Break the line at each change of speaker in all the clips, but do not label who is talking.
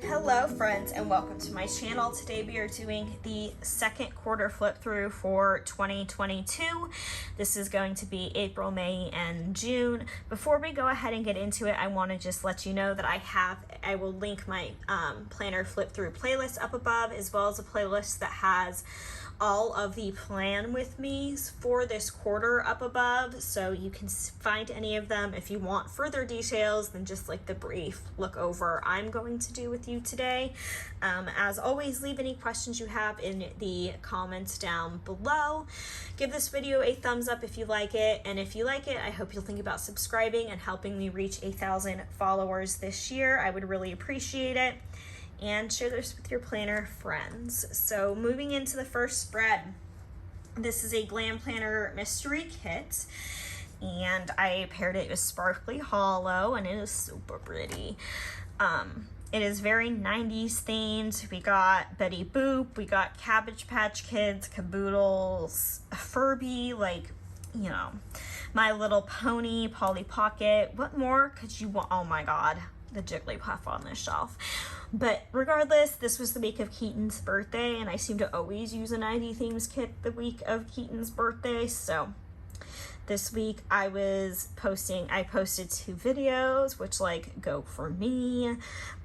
Hello friends and welcome to my channel. Today we are doing the second quarter flip through for 2022. This is going to be April, May, and June. Before we go ahead and get into it, I want to just let you know that I will link my planner flip through playlist up above, as well as a playlist that has all of the plan with me's for this quarter up above, so you can find any of them if you want further details than just like the brief look over I'm going to do with you today. As always, leave any questions you have in the comments down below. Give this video a thumbs up if you like it, and if you like it, I hope you'll think about subscribing and helping me reach 1,000 followers this year. I would really appreciate it. And share this with your planner friends. So moving into the first spread, this is a Glam Planner Mystery Kit, and I paired it with Sparkly Hollow, and it is super pretty. It is very 90s themed. We got Betty Boop, we got Cabbage Patch Kids, Caboodles, Furby, like, you know, My Little Pony, Polly Pocket. What more could you want? Oh my god, the Jigglypuff on this shelf. But regardless, this was the week of Keaton's birthday, and I seem to always use a 90 themes kit the week of Keaton's birthday. So this week I posted 2 videos, which like go for me.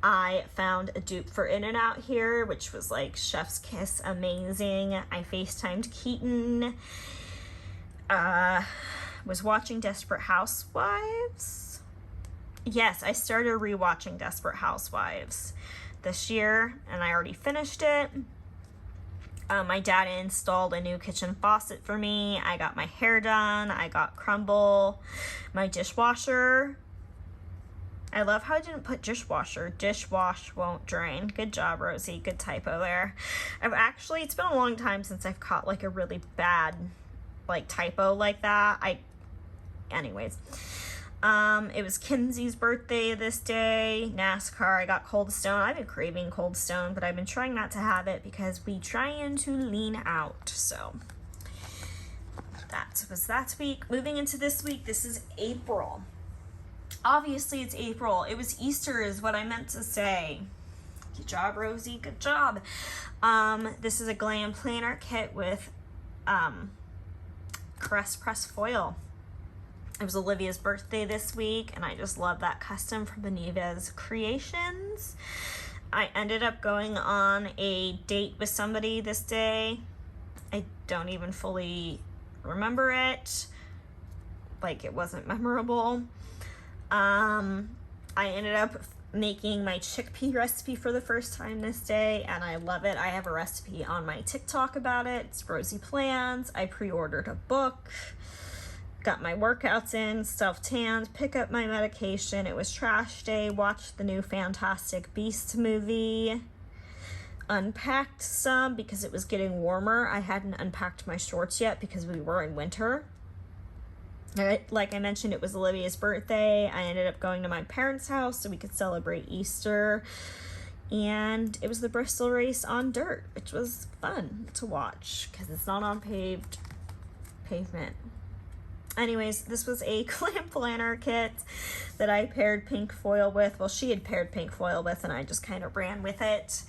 I found a dupe for In-N-Out here, which was like Chef's Kiss amazing. I FaceTimed Keaton. Was watching Desperate Housewives. Yes, I started rewatching Desperate Housewives this year, and I already finished it. My dad installed a new kitchen faucet for me. I got my hair done. I got Crumble. My dishwasher. I love how I didn't put dishwasher. Dishwash won't drain. Good job, Rosey. Good typo there. It's been a long time since I've caught like a really bad like typo like that. Anyways. It was Kinsey's birthday this day. NASCAR, I got Cold Stone. I've been craving Cold Stone, but I've been trying not to have it because we trying to lean out. So that was that week. Moving into this week, this is April. Obviously it's April. It was Easter is what I meant to say. Good job, Rosey. Good job. This is a Glam Planner kit with Caress Press foil. It was Olivia's birthday this week, and I just love that custom from Beniva's Creations. I ended up going on a date with somebody this day. I don't even fully remember it. Like, it wasn't memorable. I ended up making my chickpea recipe for the first time this day, and I love it. I have a recipe on my TikTok about it. It's RoseyPlans. I pre-ordered a book. Got my workouts in, self-tanned, pick up my medication. It was trash day, watched the new Fantastic Beasts movie, unpacked some because it was getting warmer. I hadn't unpacked my shorts yet because we were in winter. Like I mentioned, it was Olivia's birthday. I ended up going to my parents' house so we could celebrate Easter. And it was the Bristol race on dirt, which was fun to watch because it's not on pavement. Anyways, this was a Glam Planner kit that I paired pink foil with. Well, she had paired pink foil with, and I just kind of ran with it.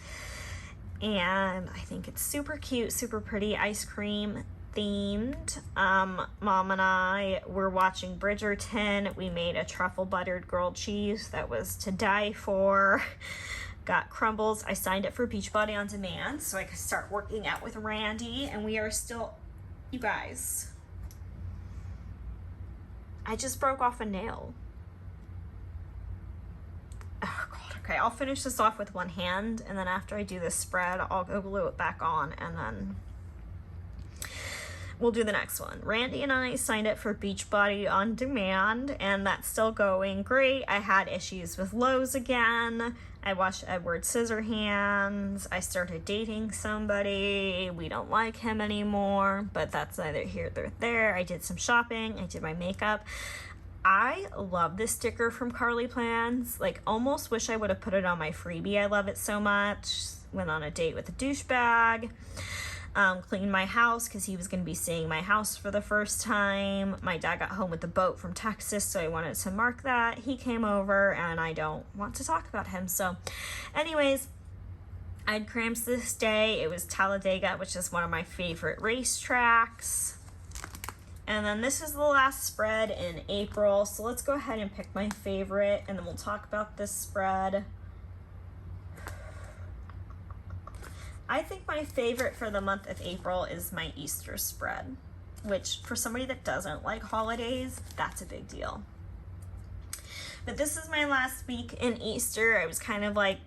And I think it's super cute, super pretty, ice cream themed. Mom and I were watching Bridgerton. We made a truffle buttered grilled cheese that was to die for. Got crumbles. I signed up for Beachbody on Demand so I could start working out with Randy, and we are still, you guys, I just broke off a nail. Oh god, okay, I'll finish this off with one hand, and then after I do this spread, I'll go glue it back on, and then we'll do the next one. Randy and I signed up for Beachbody on Demand, and that's still going great. I had issues with Lowe's again. I watched Edward Scissorhands. I started dating somebody. We don't like him anymore, but that's neither here nor there. I did some shopping. I did my makeup. I love this sticker from RoseyPlans. Like, almost wish I would have put it on my freebie. I love it so much. Went on a date with a douchebag. cleaned my house because he was going to be seeing my house for the first time. My dad got home with the boat from Texas, so I wanted to mark that. He came over, and I don't want to talk about him. So anyways, I had cramps this day. It was Talladega, which is one of my favorite racetracks. And then this is the last spread in April. So let's go ahead and pick my favorite, and then we'll talk about this spread. I think my favorite for the month of April is my Easter spread, which for somebody that doesn't like holidays, that's a big deal. But this is my last week in Easter. I was kind of like,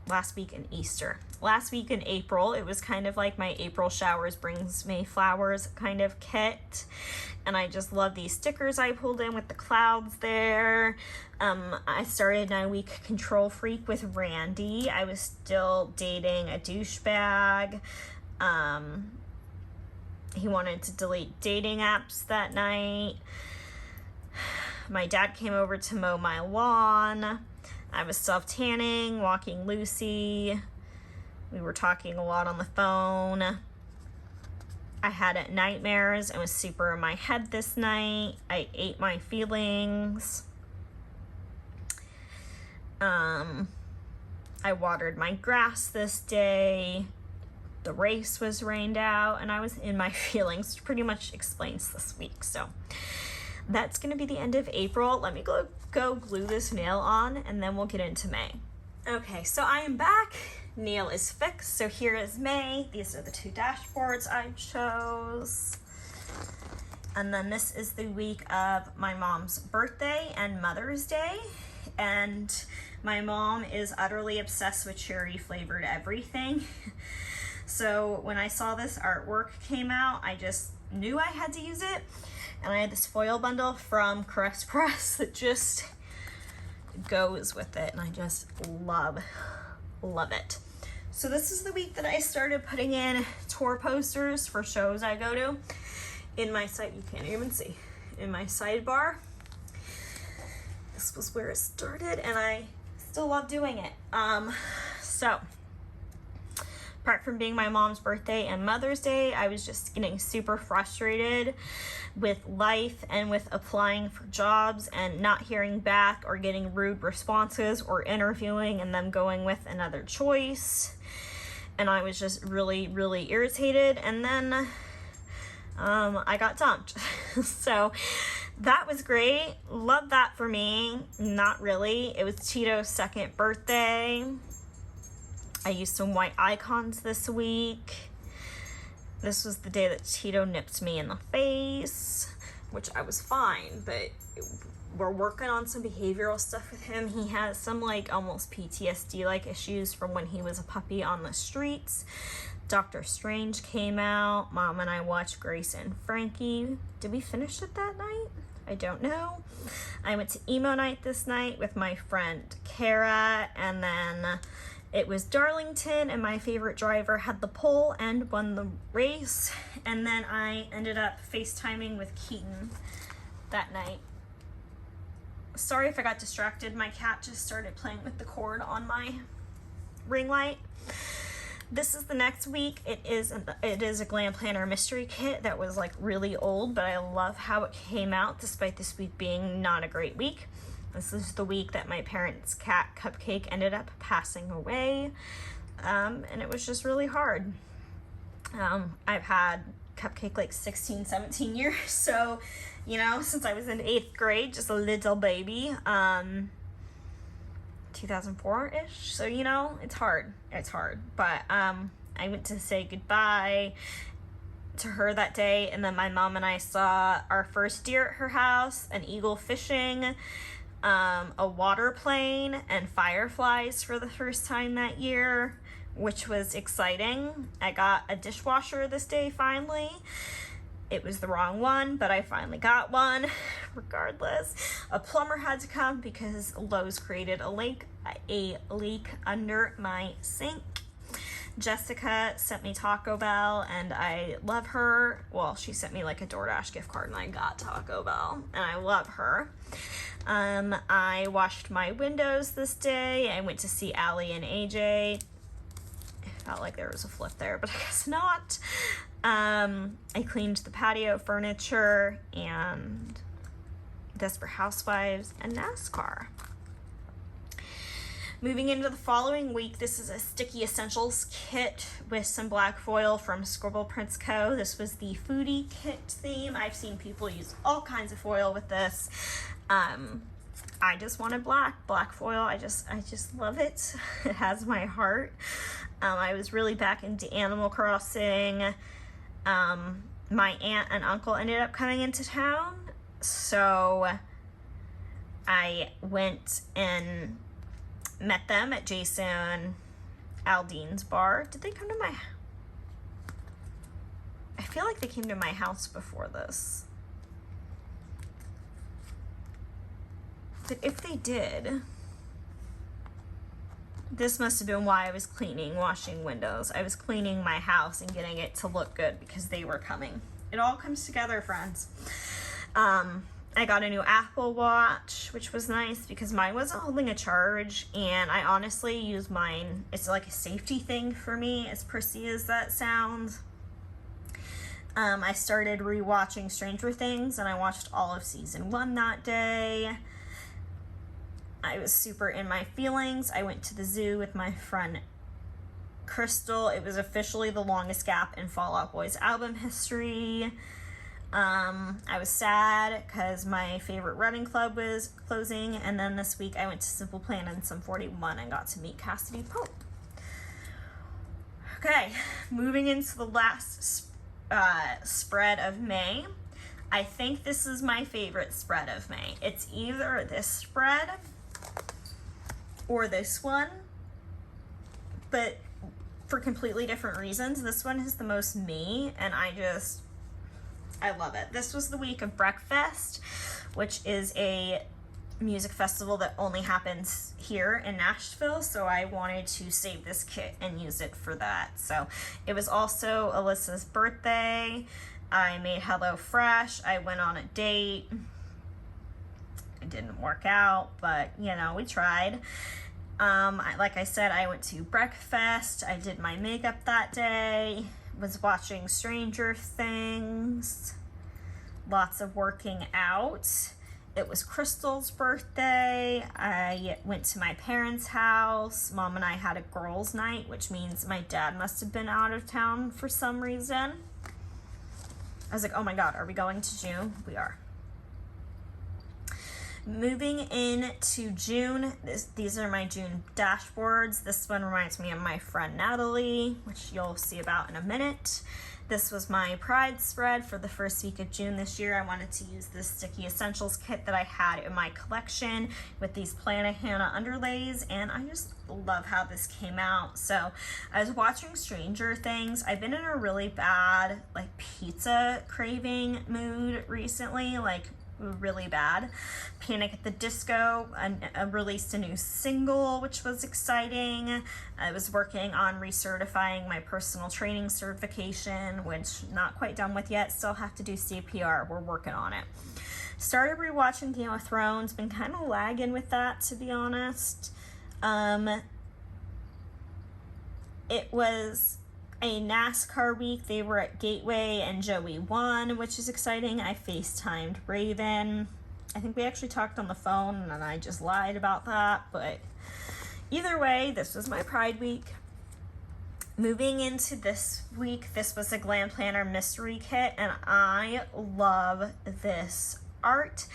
last week in April, it was kind of like my April showers brings me flowers kind of kit, and I just love these stickers I pulled in with the clouds there. I started my week control freak with Randy. I was still dating a douchebag. He wanted to delete dating apps that night. My dad came over to mow my lawn. I was self-tanning, walking Lucy. We were talking a lot on the phone. I had nightmares and was super in my head this night. I ate my feelings. I watered my grass this day. The race was rained out, and I was in my feelings, which pretty much explains this week. So that's going to be the end of April. Let me go glue this nail on, and then we'll get into May. Okay, so I am back. Nail is fixed. So here is May. These are the two dashboards I chose. And then this is the week of my mom's birthday and Mother's Day. And my mom is utterly obsessed with cherry flavored everything. So when I saw this artwork came out, I just knew I had to use it. And I had this foil bundle from Caress Press that just goes with it, and I just love it. So this is the week that I started putting in tour posters for shows I go to. In my site, you can't even see, in my sidebar. This was where it started, and I still love doing it. So apart from being my mom's birthday and Mother's Day, I was just getting super frustrated with life and with applying for jobs and not hearing back or getting rude responses or interviewing and them going with another choice. And I was just really, really irritated. And then I got dumped. So that was great. Love that for me. Not really. It was Tito's second birthday. I used some white icons this week. This was the day that Tito nipped me in the face, which I was fine, but we're working on some behavioral stuff with him. He has some like almost PTSD-like issues from when he was a puppy on the streets. Doctor Strange came out. Mom and I watched Grace and Frankie. Did we finish it that night? I don't know. I went to emo night this night with my friend Kara, and then it was Darlington, and my favorite driver had the pole and won the race. And then I ended up FaceTiming with Keaton that night. Sorry if I got distracted. My cat just started playing with the cord on my ring light. This is the next week. It is a Glam Planner mystery kit that was like really old, but I love how it came out despite this week being not a great week. This is the week that my parents' cat Cupcake ended up passing away, and it was just really hard. I've had Cupcake like 16, 17 years, so, you know, since I was in 8th grade, just a little baby, 2004-ish, so, you know, it's hard, but I went to say goodbye to her that day, and then my mom and I saw our first deer at her house, an eagle fishing, a water plane, and fireflies for the first time that year, which was exciting. I got a dishwasher this day finally. It was the wrong one, but I finally got one. Regardless, a plumber had to come because Lowe's created a leak under my sink. Jessica sent me Taco Bell, and I love her. Well, she sent me like a DoorDash gift card, and I got Taco Bell, and I love her. I washed my windows this day. I went to see Allie and AJ. felt like there was a flip there, but I guess not. I cleaned the patio furniture and Desperate Housewives and NASCAR. Moving into the following week, this is a Sticky Essentials kit with some black foil from Scribble Prints Co. This was the foodie kit theme. I've seen people use all kinds of foil with this. I just wanted black foil. I just love it. It has my heart. I was really back into Animal Crossing. My aunt and uncle ended up coming into town, so I went and met them at Jason Aldean's bar. Did they come to my... I feel like they came to my house before this. But if they did, this must have been why I was washing windows. I was cleaning my house and getting it to look good because they were coming. It all comes together, friends. I got a new Apple Watch, which was nice because mine wasn't holding a charge, and I honestly use mine. It's like a safety thing for me, as prissy as that sounds. I started rewatching Stranger Things, and I watched all of season 1 that day. I was super in my feelings. I went to the zoo with my friend Crystal. It was officially the longest gap in Fall Out Boy's album history. I was sad because my favorite running club was closing, and then this week I went to Simple Plan and Sum 41 and got to meet Cassidy Pope. Okay, moving into the last spread of May. I think this is my favorite spread of May. It's either this spread or this one, but for completely different reasons. This one is the most me, and I love it. This was the week of Breakfast, which is a music festival that only happens here in Nashville, so I wanted to save this kit and use it for that. So it was also Alyssa's birthday. I made HelloFresh. I went on a date. It didn't work out, but you know, we tried. Like I said, I went to Breakfast. I did my makeup that day. Was watching Stranger Things. Lots of working out. It was Crystal's birthday. I went to my parents' house. Mom and I had a girls' night, which means my dad must have been out of town for some reason. I was like, oh my God, are we going to June? We are. Moving into June, these are my June dashboards. This one reminds me of my friend Natalie, which you'll see about in a minute. This was my Pride spread for the first week of June this year. I wanted to use this Sticky Essentials kit that I had in my collection with these Planet Hannah underlays, and I just love how this came out. So I was watching Stranger Things. I've been in a really bad pizza craving mood recently, really bad. Panic at the Disco released a new single, which was exciting. I was working on recertifying my personal training certification, which not quite done with yet. Still have to do CPR. We're working on it. Started rewatching Game of Thrones. Been kind of lagging with that, to be honest. It was a NASCAR week. They were at Gateway and Joey won, which is exciting. I FaceTimed Raven. I think we actually talked on the phone and I just lied about that, but either way, this was my Pride week. Moving into this week, this was a Glam Planner mystery kit, and I love this art.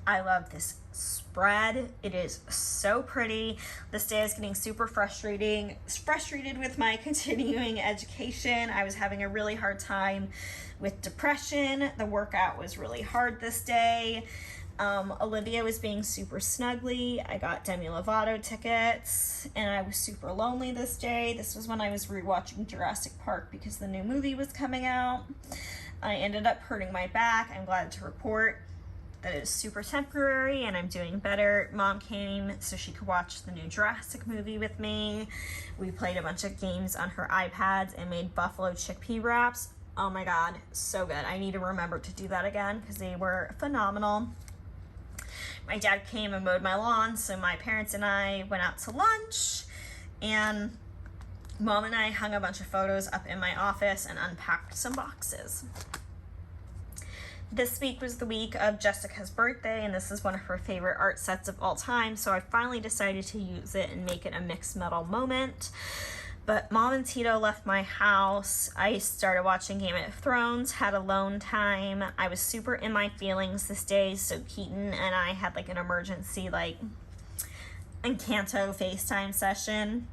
I love this spread. It is so pretty. This day I was getting super frustrated with my continuing education. I was having a really hard time with depression. The workout was really hard this day. Olivia was being super snuggly. I got Demi Lovato tickets, and I was super lonely this day. This was when I was rewatching Jurassic Park because the new movie was coming out. I ended up hurting my back. I'm glad to report that it's super temporary and I'm doing better. Mom came so she could watch the new Jurassic movie with me. We played a bunch of games on her iPads and made buffalo chickpea wraps. Oh my God, so good. I need to remember to do that again because they were phenomenal. My dad came and mowed my lawn, so my parents and I went out to lunch, and Mom and I hung a bunch of photos up in my office and unpacked some boxes. This week was the week of Jessica's birthday, and this is one of her favorite art sets of all time, so I finally decided to use it and make it a mixed metal moment. But Mom and Tito left my house. I started watching Game of Thrones, had alone time. I was super in my feelings this day, so Keaton and I had like an emergency Encanto FaceTime session.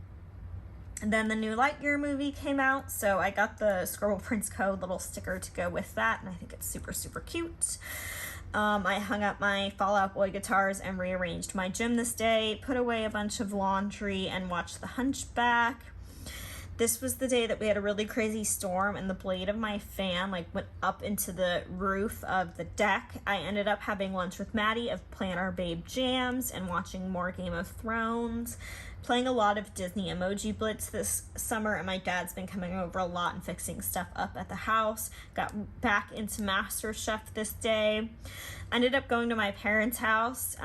And then the new Lightyear movie came out, so I got the Scribble Prince Code little sticker to go with that, and I think it's super, super cute. I hung up my Fall Out Boy guitars and rearranged my gym this day, put away a bunch of laundry, and watched The Hunchback. This was the day that we had a really crazy storm, and the blade of my fan went up into the roof of the deck. I ended up having lunch with Maddie of Plan Our Babe Jams and watching more Game of Thrones. Playing a lot of Disney Emoji Blitz this summer, and my dad's been coming over a lot and fixing stuff up at the house. Got back into MasterChef this day. Ended up going to my parents' house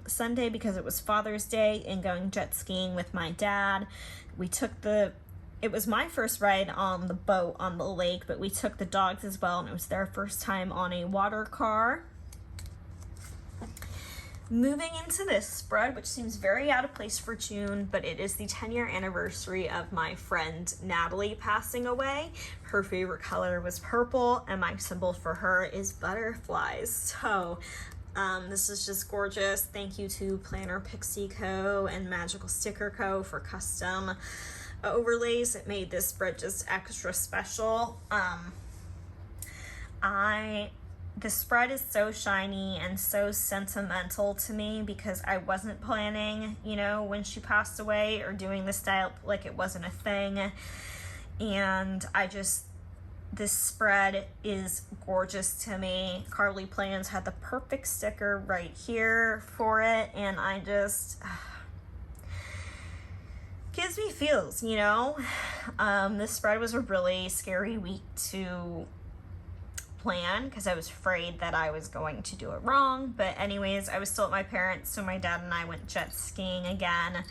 Sunday because it was Father's Day, and going jet skiing with my dad. It was my first ride on the boat on the lake, but we took the dogs as well, and it was their first time on a water car. Moving into this spread, which seems very out of place for June, but it is the 10-year anniversary of my friend Natalie passing away. Her favorite color was purple, and my symbol for her is butterflies. So this is just gorgeous. Thank you to Planner Pixie Co. and Magical Sticker Co. for custom overlays. It made this spread just extra special. The spread is so shiny and so sentimental to me because I wasn't planning, when she passed away or doing the style, it wasn't a thing. And this spread is gorgeous to me. RoseyPlans had the perfect sticker right here for it, and gives me feels, This spread was a really scary week to plan because I was afraid that I was going to do it wrong, but anyways, I was still at my parents', so my dad and I went jet skiing again.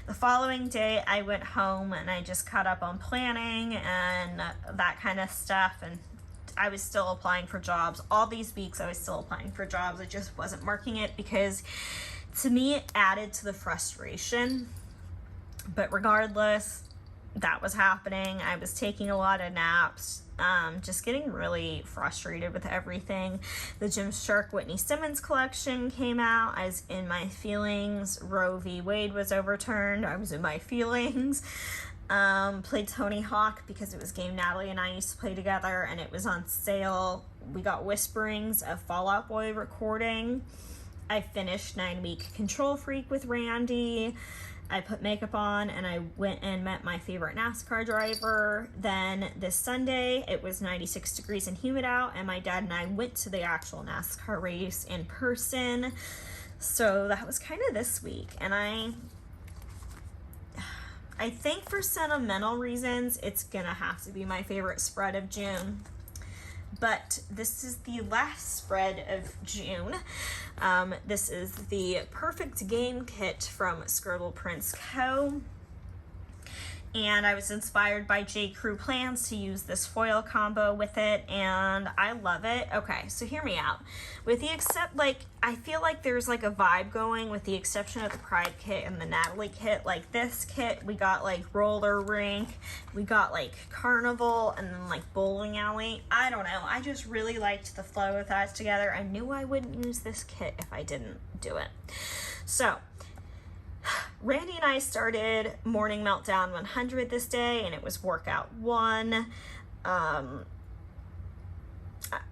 The following day I went home and I just caught up on planning and that kind of stuff, and I was still applying for jobs. All these weeks I was still applying for jobs. I just wasn't marking it because to me it added to the frustration, but regardless, that was happening. I was taking a lot of naps, just getting really frustrated with everything. The Gymshark Whitney Simmons collection came out. I was in my feelings. Roe v. Wade was overturned. I was in my feelings. Played Tony Hawk because it was a game Natalie and I used to play together, and it was on sale. We got Whisperings of Fall Out Boy recording. I finished 9-Week Control Freak with Randy. I put makeup on and I went and met my favorite NASCAR driver. Then this Sunday, it was 96 degrees and humid out, and my dad and I went to the actual NASCAR race in person. So that was kind of this week. And I think for sentimental reasons, it's gonna have to be my favorite spread of June. But this is the last spread of June. This is the Perfect Game Kit from Scribble Prince Co. And I was inspired by J. Crew plans to use this foil combo with it, and I love it. Okay, so hear me out. I feel like there's a vibe going with the exception of the Pride kit and the Natalie kit. This kit, we got roller rink, we got carnival, and then bowling alley. I don't know. I just really liked the flow of that together. I knew I wouldn't use this kit if I didn't do it. So Randy and I started Morning Meltdown 100 this day, and it was workout 1.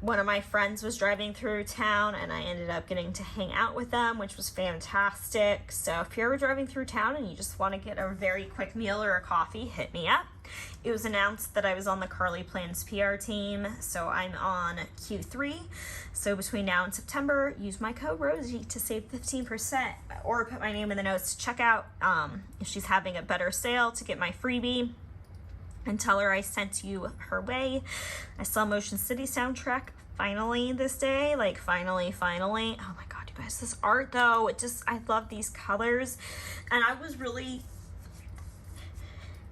One of my friends was driving through town, and I ended up getting to hang out with them, which was fantastic. So if you're ever driving through town and you just want to get a very quick meal or a coffee, hit me up. It was announced that I was on the RoseyPlans PR team, so I'm on Q3. So between now and September, use my code Rosey to save 15%, or put my name in the notes to check out if she's having a better sale to get my freebie. And tell her I sent you her way. I saw Motion City soundtrack finally this day. Finally. Oh my god, you guys, this art though, I love these colors. And I was really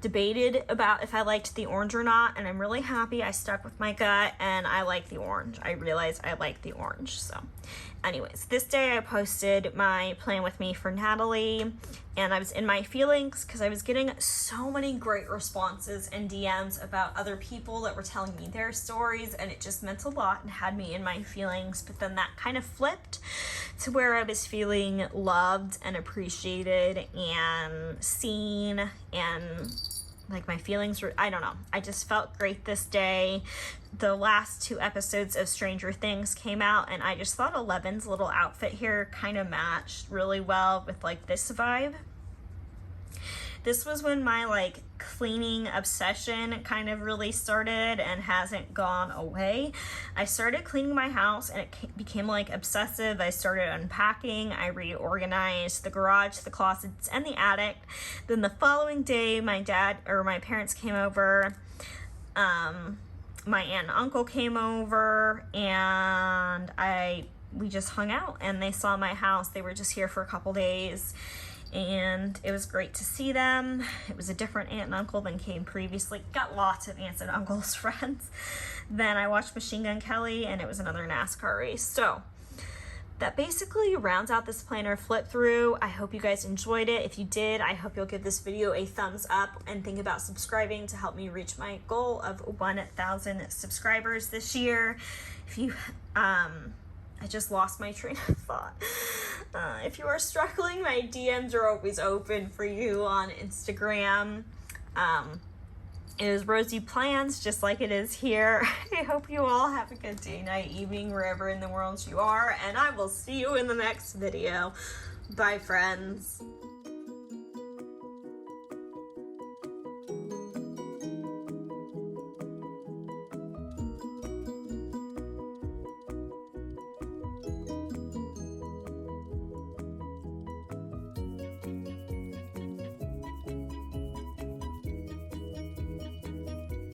debated about if I liked the orange or not, and I'm really happy I stuck with my gut and I like the orange. I realized I like the orange. So anyways, this day I posted my plan with me for Natalie, and I was in my feelings because I was getting so many great responses and DMs about other people that were telling me their stories, and it just meant a lot and had me in my feelings. But then that kind of flipped to where I was feeling loved and appreciated and seen, and like my feelings were, I don't know, I just felt great this day. The last 2 episodes of Stranger Things came out, and I just thought 11's little outfit here kind of matched really well with like this vibe. This was when my like cleaning obsession kind of really started and hasn't gone away. I started cleaning my house and it became like obsessive. I started unpacking. I reorganized the garage, the closets, and the attic. Then the following day, my parents came over. My aunt and uncle came over, and we just hung out, and they saw my house. They were just here for a couple days, and it was great to see them. It was a different aunt and uncle than came previously. Got lots of aunts and uncles friends. Then I watched Machine Gun Kelly, and it was another NASCAR race. So that basically rounds out this planner flip through. I hope you guys enjoyed it. If you did, I hope you'll give this video a thumbs up and think about subscribing to help me reach my goal of 1,000 subscribers this year. If you, I just lost my train of thought. If you are struggling, my DMs are always open for you on Instagram. It is RoseyPlans, just like it is here. I hope you all have a good day, night, evening, wherever in the world you are, and I will see you in the next video. Bye, friends.